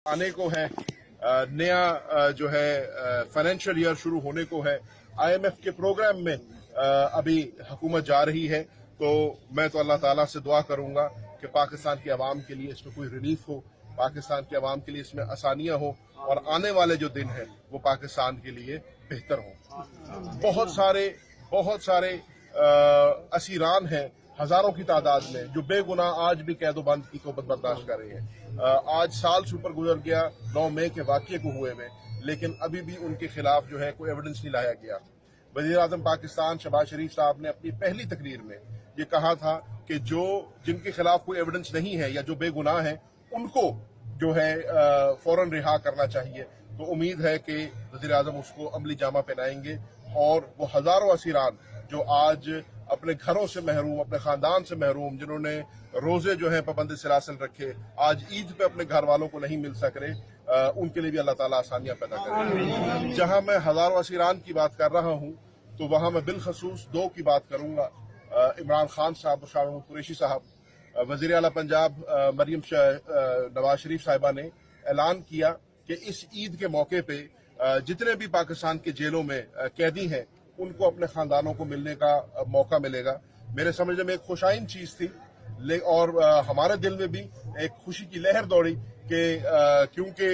आने को है, नया जो है फाइनेंशियल ईयर शुरू होने को है। IMF के प्रोग्राम में अभी हुकूमत जा रही है, तो मैं तो अल्लाह ताला से दुआ करूंगा कि पाकिस्तान की आवाम के लिए इसमें कोई रिलीफ हो, पाकिस्तान की आवाम के लिए इसमें आसानियां हो और आने वाले जो दिन हैं वो पाकिस्तान के लिए बेहतर हो। बहुत सारे असीरान हैं हजारों की तादाद में जो बेगुनाह आज भी कैदोबंद की सोबत बर्दाश्त कर रहे हैं। आज साल से ऊपर गुजर गया 9 मई के वाक़ये को हुए में, लेकिन अभी भी उनके खिलाफ जो है कोई एविडेंस नहीं लाया गया। वज़ीर आज़म पाकिस्तान शहबाज शरीफ साहब ने अपनी पहली तकरीर में ये कहा था कि जिनके खिलाफ कोई एविडेंस नहीं है या जो बेगुनाह है उनको जो है फौरन रिहा करना चाहिए। तो उम्मीद है कि वज़ीर आज़म उसको अमली जामा पहनाएंगे और वो हजारों असीरान जो आज अपने घरों से महरूम, अपने खानदान से महरूम, जिन्होंने रोजे जो है पाबंद सिलासिल रखे, आज ईद पे अपने घर वालों को नहीं मिल सक रहे, उनके लिए भी अल्लाह ताला आसानियां पैदा करे। जहां मैं हजारों असीरान की बात कर रहा हूं तो वहां मैं बिलखसूस 2 की बात करूंगा। इमरान खान साहब और शाह महमूद कुरैशी साहब, वजीर आला पंजाब मरियम नवाज शरीफ साहिबा ने ऐलान किया कि इस ईद के मौके पे जितने भी पाकिस्तान के जेलों में कैदी हैं उनको अपने खानदानों को मिलने का मौका मिलेगा। मेरे समझने में एक खुशाइन चीज थी और हमारे दिल में भी एक खुशी की लहर दौड़ी कि क्योंकि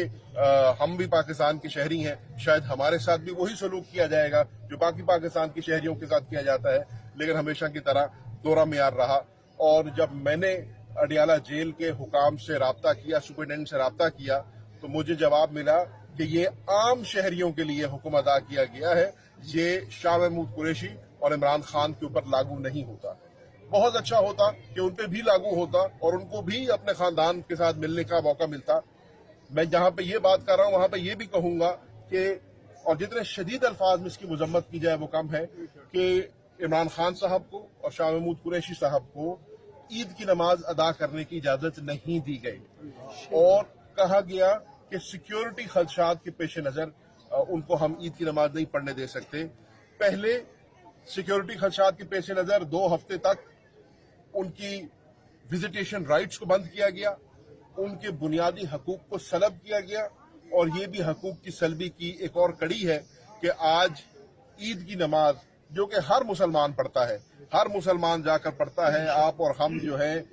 हम भी पाकिस्तान के शहरी हैं, शायद हमारे साथ भी वही सलूक किया जाएगा जो बाकी पाकिस्तान के शहरियों के साथ किया जाता है, लेकिन हमेशा की तरह दोहरा मियार रहा। और जब मैंने अडियाला जेल के हुकाम से राब्ता किया, सुपरिटेंडेंट से राब्ता किया, तो मुझे जवाब मिला कि ये आम शहरियों के लिए हुक्म अदा किया गया है, ये शाह महमूद कुरैशी और इमरान खान के ऊपर लागू नहीं होता। बहुत अच्छा होता कि उन पे भी लागू होता और उनको भी अपने खानदान के साथ मिलने का मौका मिलता। मैं जहां पे ये बात कर रहा हूं वहां पे ये भी कहूंगा कि और जितने शदीद अल्फाज में इसकी मजम्मत की जाए वो कम है कि इमरान खान साहब को और शाह महमूद कुरैशी साहब को ईद की नमाज अदा करने की इजाजत नहीं दी गई और कहा गया कि सिक्योरिटी खदशात के पेश नजर उनको हम ईद की नमाज नहीं पढ़ने दे सकते। पहले सिक्योरिटी खदशात के पेश नजर 2 हफ्ते तक उनकी विजिटेशन राइट्स को बंद किया गया, उनके बुनियादी हकूक को सलब किया गया और ये भी हकूक की सलबी की एक और कड़ी है कि आज ईद की नमाज जो कि हर मुसलमान पढ़ता है, हर मुसलमान जाकर पढ़ता है, आप और हम जो है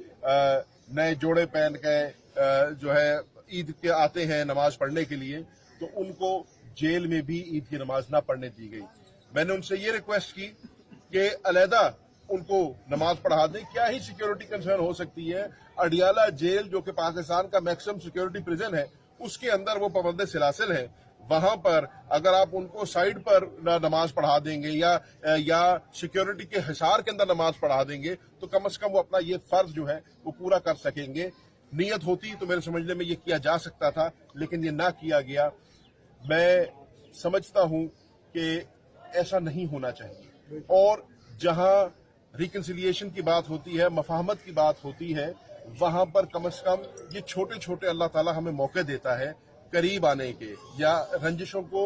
नए जोड़े पहन के जो है ईद के आते हैं नमाज पढ़ने के लिए, तो उनको जेल में भी ईद की नमाज ना पढ़ने दी गई। मैंने उनसे ये रिक्वेस्ट की कि अलहदा उनको नमाज पढ़ा दें, क्या ही सिक्योरिटी कंसर्न हो सकती है। अडियाला जेल जो कि पाकिस्तान का मैक्सिमम सिक्योरिटी प्रिजन है, उसके अंदर वो पाबंद सिलासिल है, वहां पर अगर आप उनको साइड पर नमाज पढ़ा देंगे या सिक्योरिटी के हिसार के अंदर नमाज पढ़ा देंगे तो कम से कम वो अपना ये फर्ज जो है वो पूरा कर सकेंगे। नीयत होती तो मेरे समझने में ये किया जा सकता था, लेकिन ये ना किया गया। मैं समझता हूं कि ऐसा नहीं होना चाहिए और जहां रिकंसिलिएशन की बात होती है, मफाहमत की बात होती है, वहां पर कम से कम ये छोटे छोटे अल्लाह ताला हमें मौके देता है करीब आने के या रंजिशों को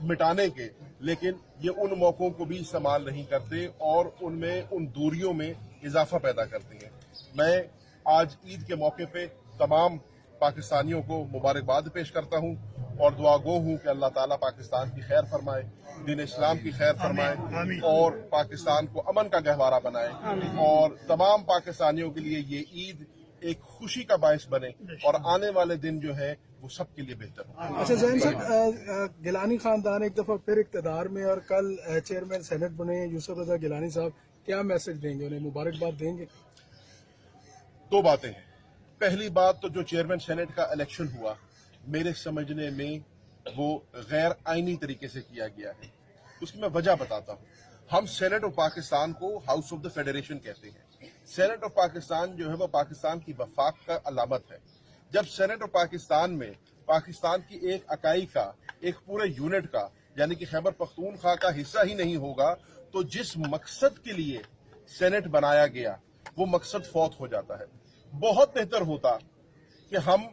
मिटाने के, लेकिन ये उन मौकों को भी इस्तेमाल नहीं करते और उनमें उन दूरियों में इजाफा पैदा करते हैं। मैं आज ईद के मौके पे तमाम पाकिस्तानियों को मुबारकबाद पेश करता हूं और दुआ गो हूं कि अल्लाह ताला पाकिस्तान की खैर फरमाए, दीन इस्लाम की खैर फरमाए और पाकिस्तान को अमन का गहवारा बनाए और तमाम पाकिस्तानियों के लिए ये ईद एक खुशी का बायस बने और आने वाले दिन जो है वो सबके लिए बेहतर हो। अच्छा ज़ैन साहब, गिलानी खानदान एक दफा फिर इक़्तिदार में और कल चेयरमैन सेनेट बने यूसुफ रजा गिलानी साहब, क्या मैसेज देंगे, उन्हें मुबारकबाद देंगे? 2 बातें हैं। पहली बात तो जो चेयरमैन सेनेट का इलेक्शन हुआ, मेरे समझने में वो गैर आईनी तरीके से किया गया है। उसकी मैं वजह बताता हूँ। हम सेनेट ऑफ पाकिस्तान को हाउस ऑफ द फेडरेशन कहते हैं। सेनेट ऑफ पाकिस्तान जो है वो पाकिस्तान की वफाक का अलामत है। जब सेनेट ऑफ पाकिस्तान में पाकिस्तान की एक इकाई का, एक पूरे यूनिट का यानी कि खैबर पख्तूनख्वा का हिस्सा ही नहीं होगा, तो जिस मकसद के लिए सेनेट बनाया गया वो मकसद फौत हो जाता है। बहुत बेहतर होता कि हम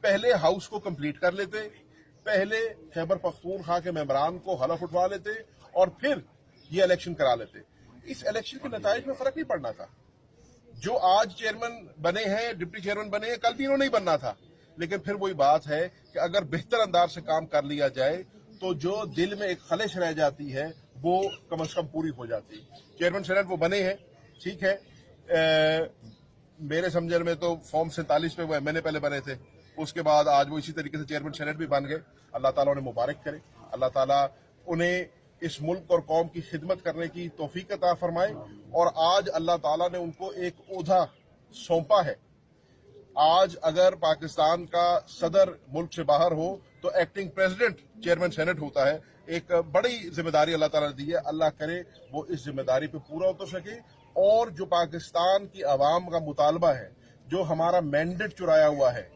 पहले हाउस को कंप्लीट कर लेते, पहले खैबर पख्तूनख्वा के मेंबरान को हलफ उठवा लेते और फिर ये इलेक्शन करा लेते। इस इलेक्शन के नताइज में फर्क नहीं पड़ना था। जो आज चेयरमैन बने हैं, डिप्टी चेयरमैन बने हैं, कल भी इन्होंने ही बनना था, लेकिन फिर वही बात है कि अगर बेहतर अंदाज से काम कर लिया जाए तो जो दिल में एक खलिश रह जाती है वो कम से कम पूरी हो जाती है। चेयरमैन सेनेट वो बने हैं, ठीक है, मेरे समझने में तो फॉर्म 47 में वो एमएनए पहले बने थे, उसके बाद आज वो इसी तरीके से चेयरमैन सेनेट भी बन गए। अल्लाह ताला उन्हें मुबारक करे, अल्लाह ताला उन्हें इस मुल्क और कौम की खिदमत करने की तौफीक अता फरमाए। और आज अल्लाह ताला ने उनको एक ओहदा सौंपा है। आज अगर पाकिस्तान का सदर मुल्क से बाहर हो तो एक्टिंग प्रेसिडेंट चेयरमैन सेनेट होता है। एक बड़ी जिम्मेदारी अल्लाह ताला ने दी है, अल्लाह करे वो इस जिम्मेदारी पे पूरा उतर सके और जो पाकिस्तान की आवाम का मुतालबा है, जो हमारा मैंडेट चुराया हुआ है,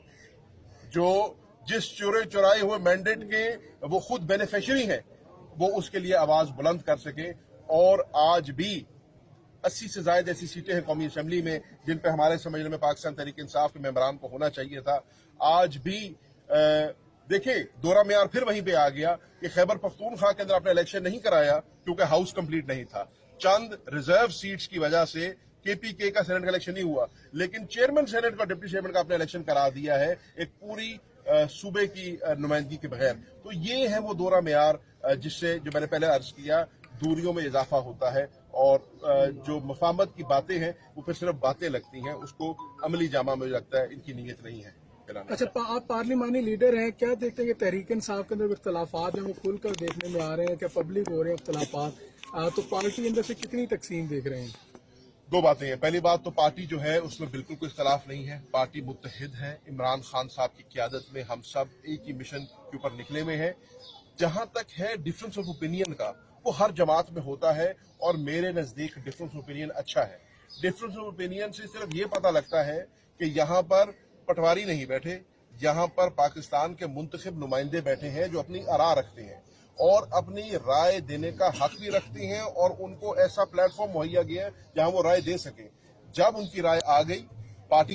जो जिस चुराए हुए मैंडेट के वो खुद बेनिफिशियरी हैं, वो उसके लिए आवाज बुलंद कर सके। और आज भी 80 से ज्यादा ऐसी सीटें हैं कौमी असेंबली में जिन पे हमारे समझने में पाकिस्तान तहरीक इंसाफ के मेंबरान को होना चाहिए था। आज भी देखिए दोहरा मेयार फिर वहीं पे आ गया कि खैबर पख्तूनख्वा के अंदर आपने इलेक्शन नहीं कराया क्योंकि हाउस कंप्लीट नहीं था। चंद रिजर्व सीट्स की वजह से केपीके का सेनेट का इलेक्शन नहीं हुआ, लेकिन चेयरमैन सेनेट का डिप्टी चेयरमैन का आपने इलेक्शन करा दिया है एक पूरी सूबे की नुमाइंदगी के बगैर। तो ये है वो दोहरा मेयार जिससे, जो मैंने पहले अर्ज किया, दूरियों में इजाफा होता है और जो मफाहमत की बातें हैं वो फिर सिर्फ बातें लगती हैं, उसको अमली जामा मुझे लगता है इनकी नीयत नहीं है। अच्छा, आप पार्लिमानी लीडर हैं, क्या देखते हैं कि तहरीक इंसाफ के अंदर इख्तलाफात हैं वो खुलकर देखने में आ रहे हैं, क्या पब्लिक हो रहे हैं इख्तलाफात, तो पार्टी अंदर से कितनी तकसीम देख रहे हैं? दो बातें हैं। पहली बात तो पार्टी जो है उसमें बिल्कुल कोई इख्तलाफ नहीं है, पार्टी मुत्तहिद है। इमरान खान साहब की क़यादत में हम सब एक ही मिशन के ऊपर निकले हुए हैं। जहां तक है डिफरेंस ऑफ ओपिनियन का, वो हर जमात में होता है और मेरे नजदीक डिफरेंस ऑफ ओपिनियन अच्छा है। डिफरेंस ऑफ ओपिनियन से सिर्फ ये पता लगता है कि यहाँ पर पटवारी नहीं बैठे, यहाँ पर पाकिस्तान के मुंतखब नुमाइंदे बैठे हैं जो अपनी आरा रखते हैं और अपनी राय देने का हक भी रखते हैं और उनको ऐसा प्लेटफॉर्म मुहैया गया है जहां वो राय दे सके। जब उनकी राय आ गई, पार्टी